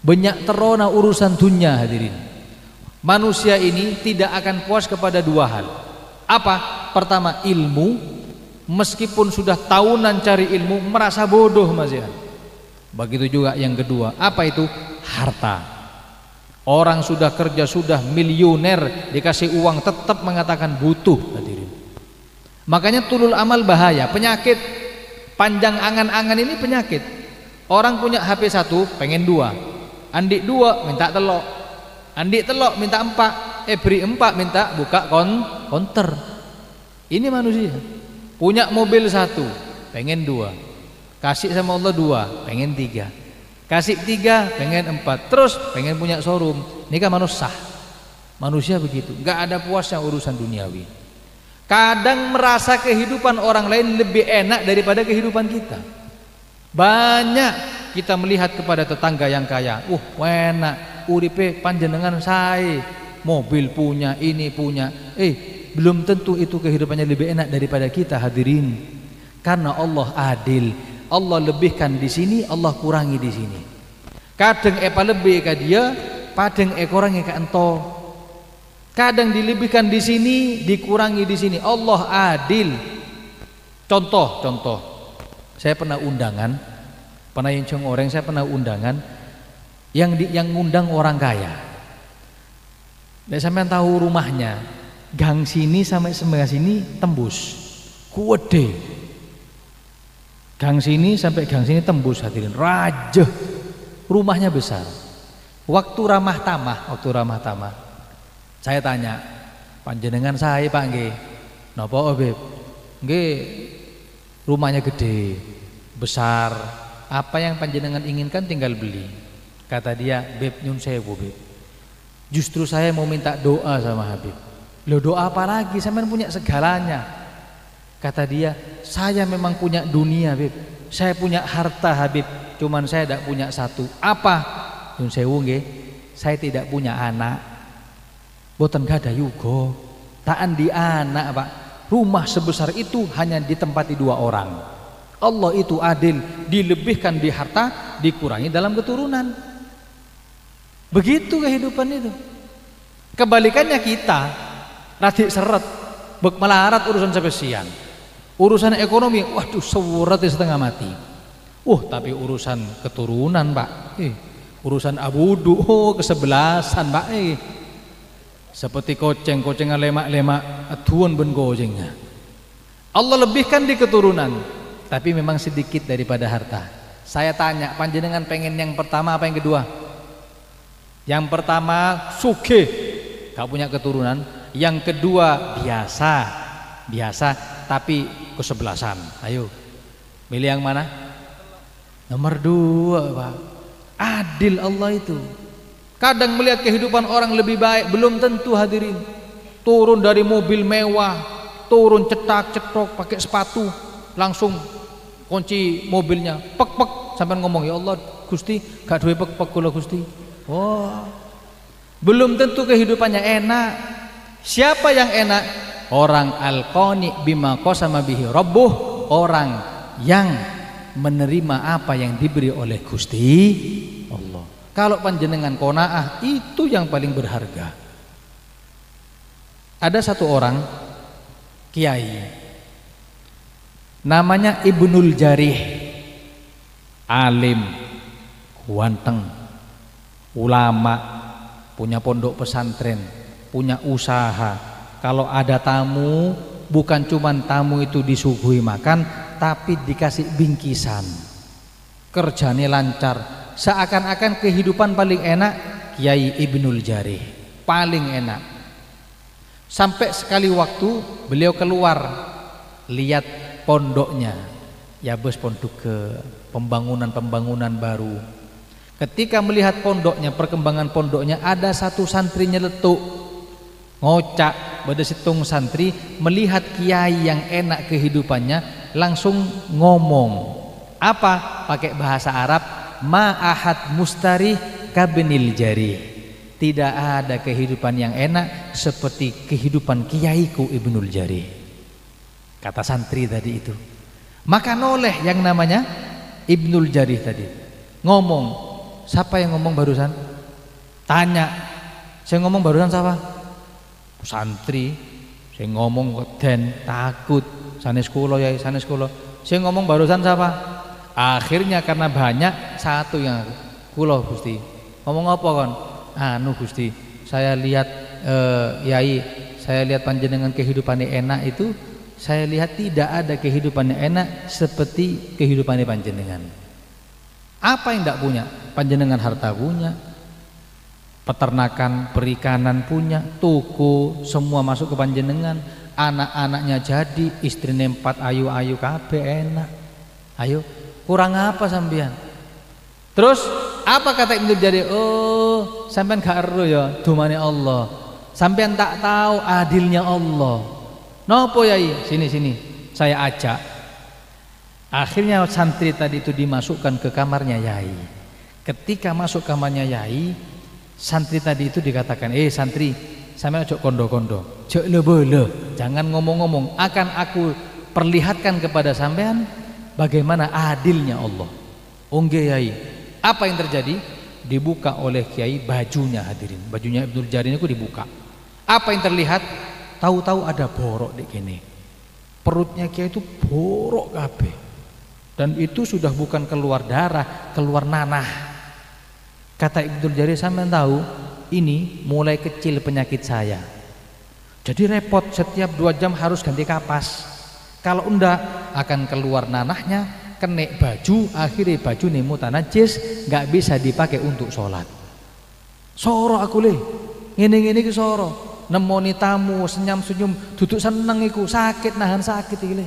[SPEAKER 1] banyak terona urusan dunia. Hadirin, manusia ini tidak akan puas kepada dua hal. Apa? Pertama, ilmu. Meskipun sudah tahunan cari ilmu, merasa bodoh masih. Begitu juga yang kedua. Apa itu? Harta. Orang sudah kerja, sudah miliuner, dikasih uang tetap mengatakan butuh. Hadirin, makanya tulul amal bahaya, penyakit. Panjang angan-angan ini penyakit. Orang punya HP 1 pengen 2, andik 2 minta telok, andik telok minta 4, beri 4 minta buka konter. Ini manusia. Punya mobil 1 pengen 2, kasih sama Allah 2 pengen 3, kasih 3 pengen 4, terus pengen punya showroom. Ini kan manusia begitu, gak ada puasnya urusan duniawi. Kadang merasa kehidupan orang lain lebih enak daripada kehidupan kita. Banyak kita melihat kepada tetangga yang kaya, enak uripe panjenengan saya, mobil punya, ini punya. Belum tentu itu kehidupannya lebih enak daripada kita. Hadirin, karena Allah adil. Allah lebihkan di sini, Allah kurangi di sini. Kadang lebih ke dia, kadang kurangi ke ento. Kadang dilebihkan di sini, dikurangi di sini. Allah adil. Contoh, saya pernah undangan, pernah yang orang, saya pernah undangan yang ngundang orang kaya. Dan sampean tahu rumahnya, gang sini sampai sebelah sini tembus, kuwede. Gang sini sampai gang sini tembus. Hadirin, rajah, rumahnya besar. Waktu ramah tamah. Saya tanya, panjenengan saya Pak nggih, napa Beb? Nggih, rumahnya gede, besar. Apa yang panjenengan inginkan tinggal beli. Kata dia, Beb nyun sewu Beb, justru saya mau minta doa sama Habib. Loh, doa apa lagi? Saya punya segalanya. Kata dia, saya memang punya dunia Beb, saya punya harta Habib, cuman saya tidak punya satu. Apa? Nyun sewu nggih, saya tidak punya anak. Boten gada yugo, taan di anak Pak. Rumah sebesar itu hanya ditempati 2 orang. Allah itu adil, dilebihkan di harta, dikurangi dalam keturunan. Begitu kehidupan itu. Kebalikannya kita, radik seret, bek melarat urusan spesian, urusan ekonomi, waduh sewurat setengah mati. Tapi urusan keturunan Pak, urusan abudu, kesebelasan Pak. Seperti kocengan lemak-lemak aduan ben gojengnya. Allah lebihkan di keturunan, tapi memang sedikit daripada harta. Saya tanya, panjenengan pengen yang pertama apa yang kedua? Yang pertama sugih, gak punya keturunan. Yang kedua biasa tapi kesebelasan. Ayo, milih yang mana? Nomor 2 Pak. Adil Allah itu. Kadang melihat kehidupan orang lebih baik, belum tentu. Hadirin, turun dari mobil mewah, turun cetak-cetok pakai sepatu, langsung kunci mobilnya, pek sampai ngomong, ya Allah Gusti gak duwe pek kula Gusti. Belum tentu kehidupannya enak. Siapa yang enak? Orang al-qani bima qasama bihi rabbuh, orang yang menerima apa yang diberi oleh Gusti Allah. Kalau panjenengan qanaah, itu yang paling berharga. Ada satu orang kiai, namanya Ibnul Jarih, alim, ganteng,
[SPEAKER 2] ulama, punya pondok pesantren, punya usaha. Kalau ada tamu, bukan cuman tamu itu disuguhi makan, tapi dikasih bingkisan. Kerjanya lancar, seakan-akan kehidupan paling enak Kiai Ibnul Jarih, paling enak. Sampai sekali waktu beliau keluar lihat pondoknya, ya bos pondok ke pembangunan baru. Ketika melihat pondoknya, perkembangan pondoknya, ada satu santri nyeletuk, ngocak, pada situng santri melihat kiai yang enak kehidupannya, langsung ngomong apa? Pakai bahasa Arab, ma'ahad mustari kabnil jarih. Tidak ada kehidupan yang enak seperti kehidupan kiaiku Ibnul Jarih, kata santri tadi itu. Maka noleh yang namanya Ibnul Jarih tadi ngomong. Siapa yang ngomong barusan? Tanya. Saya ngomong barusan siapa? Santri. Saya ngomong den takut sanes kula ya, sanes kula. Saya ngomong barusan siapa? Akhirnya karena banyak, satu yang kula Gusti. Ngomong apa kon? Anu Gusti, saya lihat Yai, saya lihat panjenengan kehidupannya enak itu, saya lihat tidak ada kehidupannya enak seperti kehidupannya panjenengan. Apa yang tidak punya? Panjenengan harta punya, peternakan, perikanan punya, toko semua masuk ke panjenengan, anak-anaknya jadi, istrinya 4 ayu-ayu kabeh enak. Ayo, kurang apa sampean? Terus apa kata Ibnu Jarih? Oh, sampean gak ero ya dumane Allah. Sampean tak tahu adilnya Allah. Nopo Yai? Sini saya ajak. Akhirnya santri tadi itu dimasukkan ke kamarnya Yai. Ketika masuk kamarnya Yai, santri tadi itu dikatakan, santri, sampean ojo kondo-kondo, ojo lebo-lebo, jangan ngomong-ngomong, akan aku perlihatkan kepada sampean bagaimana adilnya Allah. Nggih Yai. Apa yang terjadi? Dibuka oleh Kiai bajunya, hadirin. Bajunya Ibnul Jarih itu dibuka. Apa yang terlihat? Tahu-tahu ada borok di kene. Perutnya Kiai itu borok kabeh. Dan itu sudah bukan keluar darah, keluar nanah. Kata Ibnul Jarih, sampean tahu, ini mulai kecil penyakit saya. Jadi repot, setiap 2 jam harus ganti kapas. Kalau enggak akan keluar nanahnya, kenek baju, akhirnya baju nemu najis, nggak bisa dipakai untuk sholat. Soro aku le, ngene ke soro, nemoni tamu senyum-senyum, duduk seneng iku, sakit nahan sakit iki le.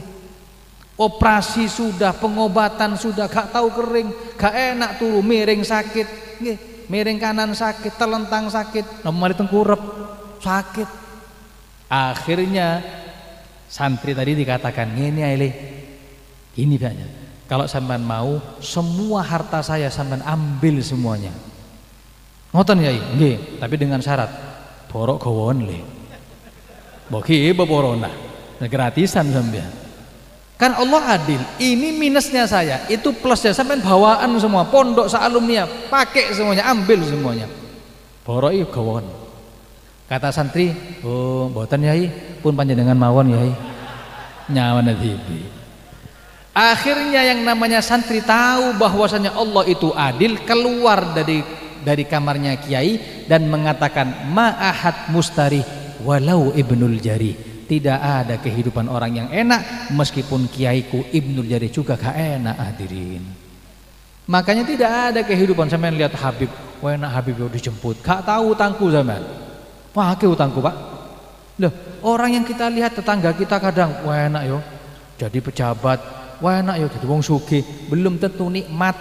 [SPEAKER 2] Operasi sudah, pengobatan sudah, gak tahu kering, gak enak turu, miring sakit, nggih, miring kanan sakit, telentang sakit, nomor tengkurep sakit. Akhirnya santri tadi dikatakan ngene ae le, ini banyak. Kalau sampean mau, semua harta saya sampean ambil semuanya. Ngoten Yai? Nggih, tapi dengan syarat borok gawon le. Boki beborona. Gratisan sampean. Kan Allah adil. Ini minusnya saya, itu plusnya sampean bawaan semua. Pondok sa-alumni pakai semuanya, ambil semuanya. Borok iki gawon. Kata santri, "Oh, mboten Yai, pun panjenengan mawon Yai." Nyawan tibi. Akhirnya yang namanya santri tahu bahwasanya Allah itu adil, keluar dari kamarnya Kiai dan mengatakan ma'ahad mustari walau Ibnul Jarih. Tidak ada kehidupan orang yang enak meskipun kiaiku Ibnul Jarih juga gak enak, hadirin. Makanya tidak ada kehidupan. Sampean lihat Habib, wah enak Habib dijemput, gak tahu utangku sampean. Wah ke utangku Pak. Loh, orang yang kita lihat tetangga kita kadang wah enak yo jadi pejabat, wah enak ya jadi wong sugih, belum tentu nikmat.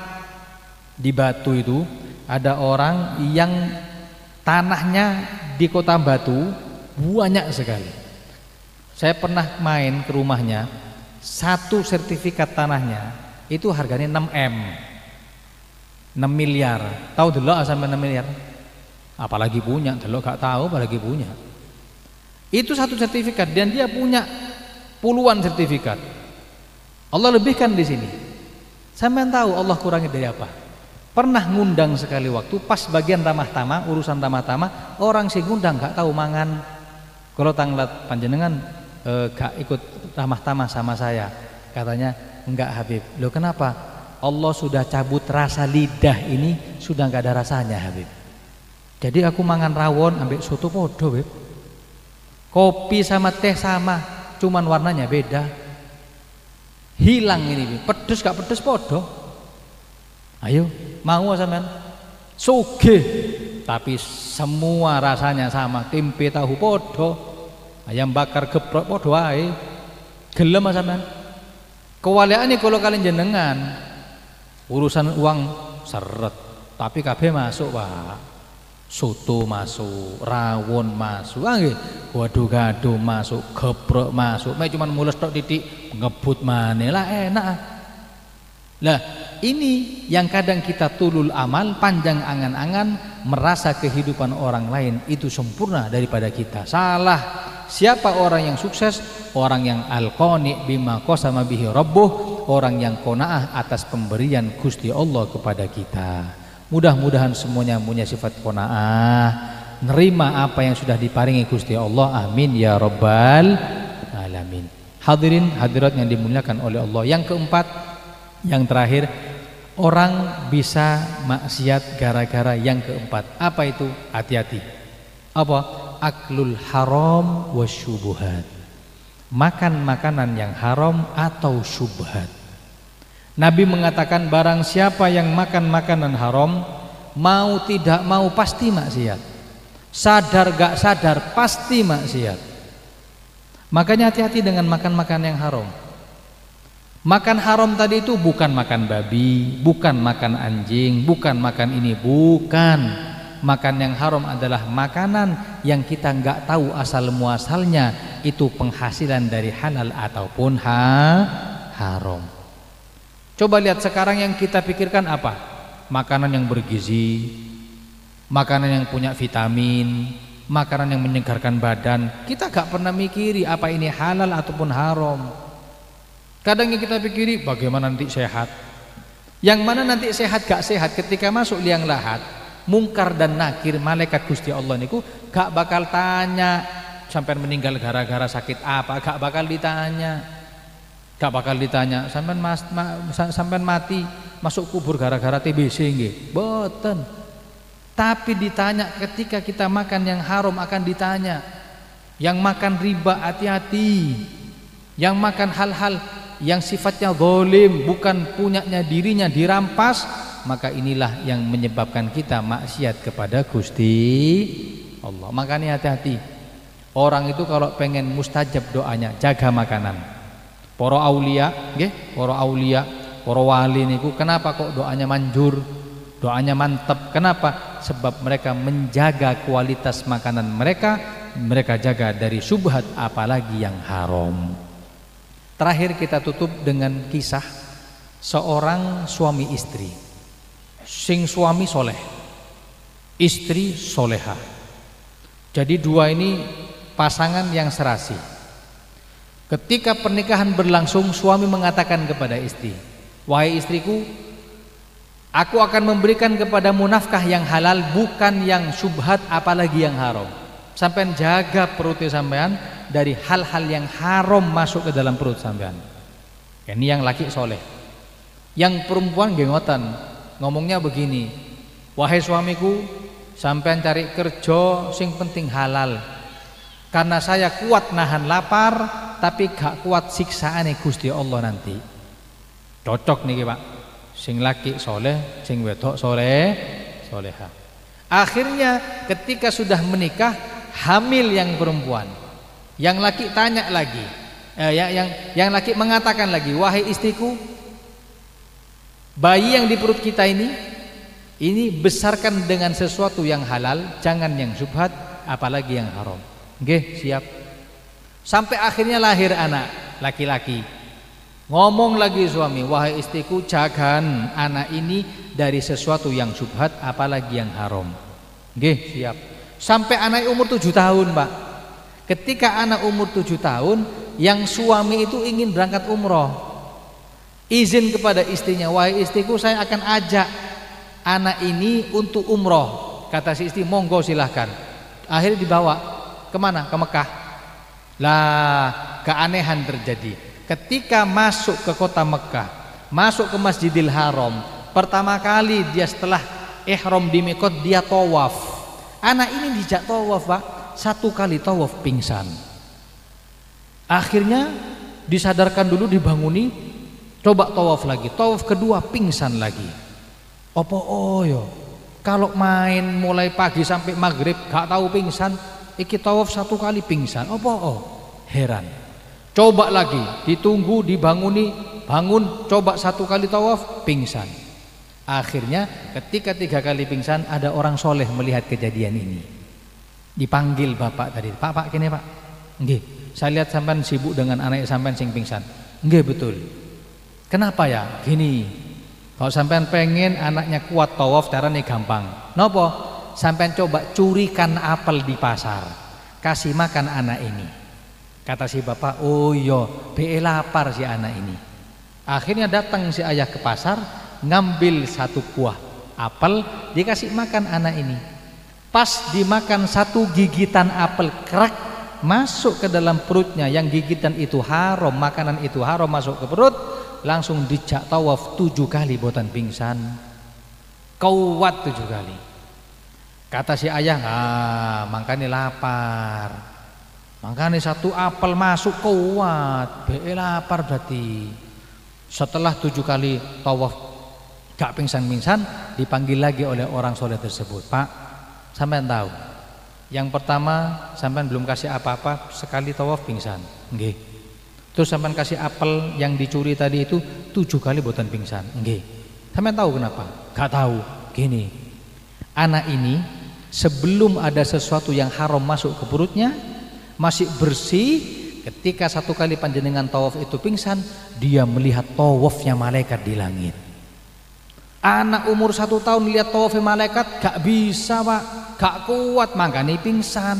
[SPEAKER 2] Di Batu itu ada orang yang tanahnya di kota Batu banyak sekali. Saya pernah main ke rumahnya, satu sertifikat tanahnya itu harganya 6 miliar. Tahu delok sampai 6 miliar? Apalagi punya, delok gak tahu apalagi punya. Itu satu sertifikat dan dia punya puluhan sertifikat. Allah lebihkan di sini. Sampean tahu Allah kurangi dari apa? Pernah ngundang sekali waktu pas bagian tamah-tamah, urusan tamah-tamah, orang sing ngundang gak tahu mangan. Kalau tanglat panjenengan gak ikut tamah-tamah sama saya. Katanya enggak Habib. Loh kenapa? Allah sudah cabut rasa lidah ini, sudah gak ada rasanya Habib.
[SPEAKER 1] Jadi aku mangan rawon ambek soto podo, Beb. Kopi sama teh sama, cuman warnanya beda. Hilang ini, Beb. Pedes gak pedes podo. Ayo, mau sampean? Sugih, tapi semua rasanya sama. Tempe tahu podo, ayam bakar geprek podo ae. Gelem sampean? Kewaliane kalau kalian jenengan urusan uang seret, tapi kabeh masuk, Pak. Soto masuk, rawon masuk, gado-gado masuk, geprek masuk. Mek cuman mules tok titik ngebut maneh lah enak. Lah, ini yang kadang kita tulul amal, panjang angan-angan, merasa kehidupan orang lain itu sempurna daripada kita. Salah. Siapa orang yang sukses? Orang yang al-qani bima qasama bihi rabbuh, orang yang qanaah atas pemberian Gusti Allah kepada kita. Mudah-mudahan semuanya punya sifat qanaah, nerima apa yang sudah diparingi Gusti Allah. Amin ya rabbal alamin. Hadirin hadirat yang dimuliakan oleh Allah. Yang keempat, yang terakhir, orang bisa maksiat gara-gara yang keempat. Apa itu? Hati-hati. Apa? Aklul haram wasyubuhat. Makan makanan yang haram atau syubhat. Nabi mengatakan barang siapa yang makan makanan haram, mau tidak mau pasti maksiat. Sadar gak sadar pasti maksiat. Makanya hati-hati dengan makan-makan yang haram. Makan haram tadi itu bukan makan babi, bukan makan anjing, bukan makan ini, bukan. Makan yang haram adalah makanan yang kita nggak tahu asal muasalnya, itu penghasilan dari halal ataupun haram. Coba lihat sekarang yang kita pikirkan apa? Makanan yang bergizi, makanan yang punya vitamin, makanan yang menyegarkan badan. Kita gak pernah mikiri apa ini halal ataupun haram. Kadang yang kita pikiri bagaimana nanti sehat. Yang mana nanti sehat gak sehat ketika masuk liang lahat, mungkar dan nakir malaikat Gusti Allah niku gak bakal tanya sampai meninggal gara-gara sakit apa, gak bakal ditanya. Gak bakal ditanya sampean mati masuk kubur gara-gara TBC nggih. Boten. Tapi ditanya ketika kita makan yang haram akan ditanya. Yang makan riba hati-hati. Yang makan hal-hal yang sifatnya zalim, bukan punyanya dirinya dirampas, maka inilah yang menyebabkan kita maksiat kepada Gusti Allah. Makanya hati-hati. Orang itu kalau pengen mustajab doanya, jaga makanan. Para aulia, nggih, para aulia, para wali niku kenapa kok doanya manjur, doanya mantep? Kenapa? Sebab mereka menjaga kualitas makanan mereka, mereka jaga dari syubhat apalagi yang haram. Terakhir kita tutup dengan kisah seorang suami istri. Sing suami soleh, istri soleha. Jadi dua ini pasangan yang serasi. Ketika pernikahan berlangsung, suami mengatakan kepada istri, wahai istriku, aku akan memberikan kepadamu nafkah yang halal, bukan yang syubhat apalagi yang haram. Sampean jaga perutnya sampean dari hal-hal yang haram masuk ke dalam perut sampean. Ini yang laki soleh. Yang perempuan gengotan, ngomongnya begini, wahai suamiku, sampean cari kerja sing penting halal. Karena saya kuat nahan lapar, tapi gak kuat siksaane Gusti Allah nanti. Cocok nih Pak. Sing laki soleh, sing wedok soleha. Akhirnya ketika sudah menikah, hamil yang perempuan. Yang laki tanya lagi, yang laki mengatakan lagi, wahai istriku, bayi yang di perut kita ini besarkan dengan sesuatu yang halal, jangan yang syubhat, apalagi yang haram. Nggih, siap. Sampai akhirnya lahir anak laki-laki. Ngomong lagi suami, wahai istriku, jagan anak ini dari sesuatu yang syubhat apalagi yang haram. Nggih, siap. Sampai anak umur 7 tahun, Pak. Ketika anak umur 7 tahun, yang suami itu ingin berangkat umroh. Izin kepada istrinya, wahai istriku, saya akan ajak anak ini untuk umroh. Kata si istri, monggo silahkan. Akhirnya dibawa kemana? Ke Mekah. Lah, keanehan terjadi. Ketika masuk ke kota Mekah, masuk ke Masjidil Haram, pertama kali dia setelah ihram di Miqat, dia tawaf. Anak ini dijak tawaf, Pak. 1 kali tawaf pingsan. Akhirnya disadarkan dulu, dibanguni, coba tawaf lagi. Tawaf kedua pingsan lagi. Apa yo? Kalau main mulai pagi sampai maghrib gak tahu pingsan, iki tawaf 1 kali pingsan. Apa heran. Coba lagi, ditunggu, dibanguni, bangun, coba 1 kali tawaf pingsan. Akhirnya ketika 3 kali pingsan, ada orang soleh melihat kejadian ini. Dipanggil bapak tadi, Pak kene Pak. Nggih, saya lihat sampean sibuk dengan anak sampean sing pingsan. Nggih betul. Kenapa ya? Gini, kalau sampean pengen anaknya kuat tawaf, caranya gampang. Nopo? Sampean coba curikan apel di pasar, kasih makan anak ini. Kata si bapak, oh iya, be lapar si anak ini. Akhirnya datang si ayah ke pasar, ngambil 1 buah apel, dikasih makan anak ini. Pas dimakan 1 gigitan apel, krek, masuk ke dalam perutnya. Yang gigitan itu haram, makanan itu haram masuk ke perut, langsung dijak tawaf 7 kali botan pingsan. Kuat 7 kali. Kata si ayah, makanya lapar, makanya 1 apel masuk kuat, be lapar berarti. Setelah 7 kali tawaf gak pingsan-pingsan, dipanggil lagi oleh orang soleh tersebut. Pak, sampean tahu, yang pertama sampean belum kasih apa-apa, sekali tawaf pingsan. Nggih. Terus sampean kasih apel yang dicuri tadi itu 7 kali boten pingsan. Nggih. Sampean tahu kenapa? Gak tahu. Gini, anak ini sebelum ada sesuatu yang haram masuk ke perutnya masih bersih. Ketika 1 kali panjenengan tawaf itu pingsan, dia melihat tawafnya malaikat di langit. Anak umur 1 tahun lihat tawaf malaikat gak bisa, Pak, gak kuat, makanya pingsan.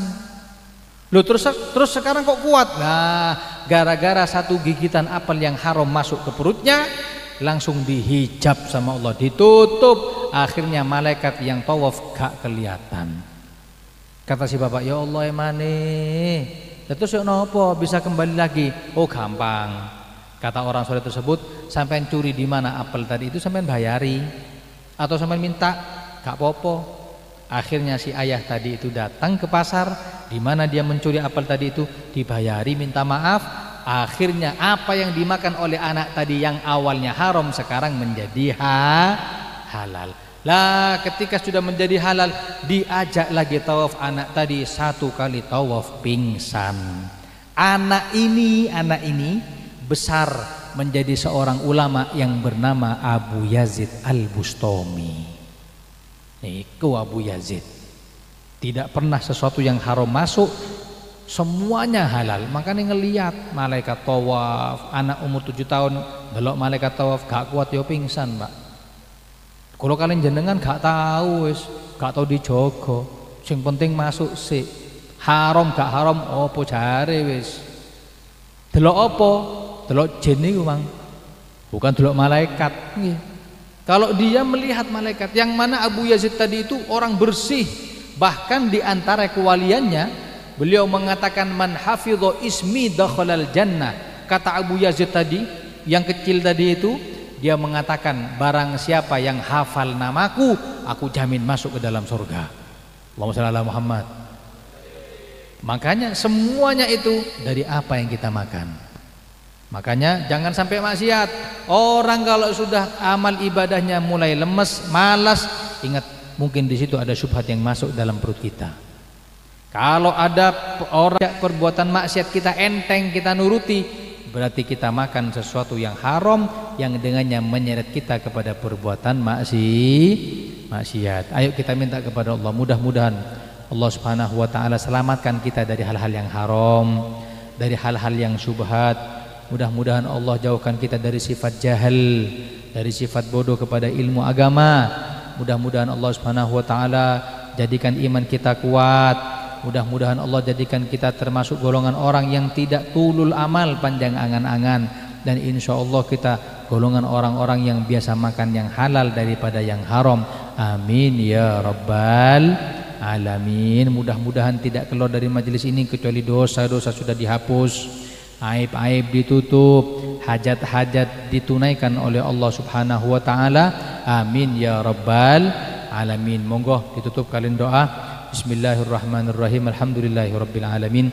[SPEAKER 1] Loh, terus sekarang kok kuat? Nah, gara-gara 1 gigitan apel yang haram masuk ke perutnya, langsung dihijab sama Allah, ditutup. Akhirnya malaikat yang tawaf gak kelihatan. Kata si bapak, ya Allah emane, terus ya nopo bisa kembali lagi? Oh gampang. Kata orang soleh tersebut, sampean curi di mana apel tadi itu sampean bayari, atau sampean minta, gak popo. Akhirnya si ayah tadi itu datang ke pasar, di mana dia mencuri apel tadi itu, dibayari, minta maaf. Akhirnya apa yang dimakan oleh anak tadi yang awalnya haram sekarang menjadi halal. Lah ketika sudah menjadi halal, diajak lagi tawaf anak tadi 1 kali tawaf pingsan. Anak ini besar menjadi seorang ulama yang bernama Abu Yazid Al-Bustami. Niku Abu Yazid, tidak pernah sesuatu yang haram masuk, semuanya halal. Makanya ngelihat malaikat tawaf, anak umur 7 tahun delok malaikat tawaf gak kuat yo pingsan, Pak. Kalau kalian jenengan gak tahu wis, gak tahu dijogo, sing penting masuk sih. Haram gak haram opo jare wis. Delok opo? Delok jin niku, Mang. Bukan delok malaikat. Nggih. Kalau dia melihat malaikat, yang mana Abu Yazid tadi itu orang bersih, bahkan di antara kewaliannya beliau mengatakan man hafidho ismi dakhalal jannah. Kata Abu Yazid tadi, yang kecil tadi itu, dia mengatakan barang siapa yang hafal namaku, aku jamin masuk ke dalam surga. Allahumma shalli ala Muhammad. Makanya semuanya itu dari apa yang kita makan. Makanya jangan sampai maksiat. Orang kalau sudah amal ibadahnya mulai lemes, malas, ingat mungkin di situ ada syubhat yang masuk dalam perut kita. Kalau ada orang perbuatan maksiat kita enteng, kita nuruti, berarti kita makan sesuatu yang haram yang dengannya menyeret kita kepada perbuatan maksiat. Ayo kita minta kepada Allah, mudah-mudahan Allah Subhanahu wa taala selamatkan kita dari hal-hal yang haram, dari hal-hal yang syubhat. Mudah-mudahan Allah jauhkan kita dari sifat jahil, dari sifat bodoh kepada ilmu agama. Mudah-mudahan Allah Subhanahu wa taala jadikan iman kita kuat. Mudah-mudahan Allah jadikan kita termasuk golongan orang yang tidak tulul amal, panjang angan-angan, dan insya Allah kita golongan orang-orang yang biasa makan yang halal daripada yang haram. Amin ya rabbal alamin. Mudah-mudahan tidak keluar dari majelis ini kecuali dosa-dosa sudah dihapus, aib-aib ditutup, hajat-hajat ditunaikan oleh Allah Subhanahu wa taala. Amin ya rabbal alamin. Monggo ditutup kalian doa.
[SPEAKER 2] Bismillahirrahmanirrahim. Alhamdulillahirabbil alamin.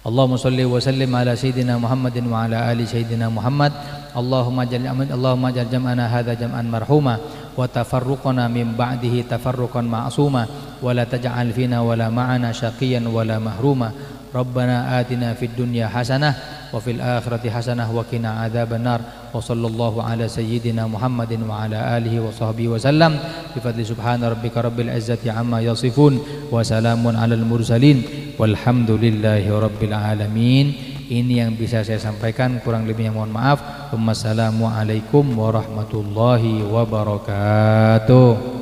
[SPEAKER 2] Allahumma shalli wa sallim ala sayyidina Muhammadin wa ala ali sayyidina Muhammad. Allahumma jal jam'ana hadza jam'an marhuma wa tafarruqana min ba'dihi tafarruqan ma'suma wa la taj'al fina wa la ma'ana syaqiyan wa la mahruma. Rabbana atina fid dunya hasanah wa fil akhirati hasanah wa qina adzabannar. Wa sallallahu ala sayyidina Muhammadin wa ala alihi wa sahbihi wa sallam. Bi fadli subhana rabbika rabbil izzati amma yasifun wa salamun alal mursalin walhamdulillahi rabbil alamin. Ini yang bisa saya sampaikan, kurang lebihnya mohon maaf. Wassalamualaikum warahmatullahi wabarakatuh.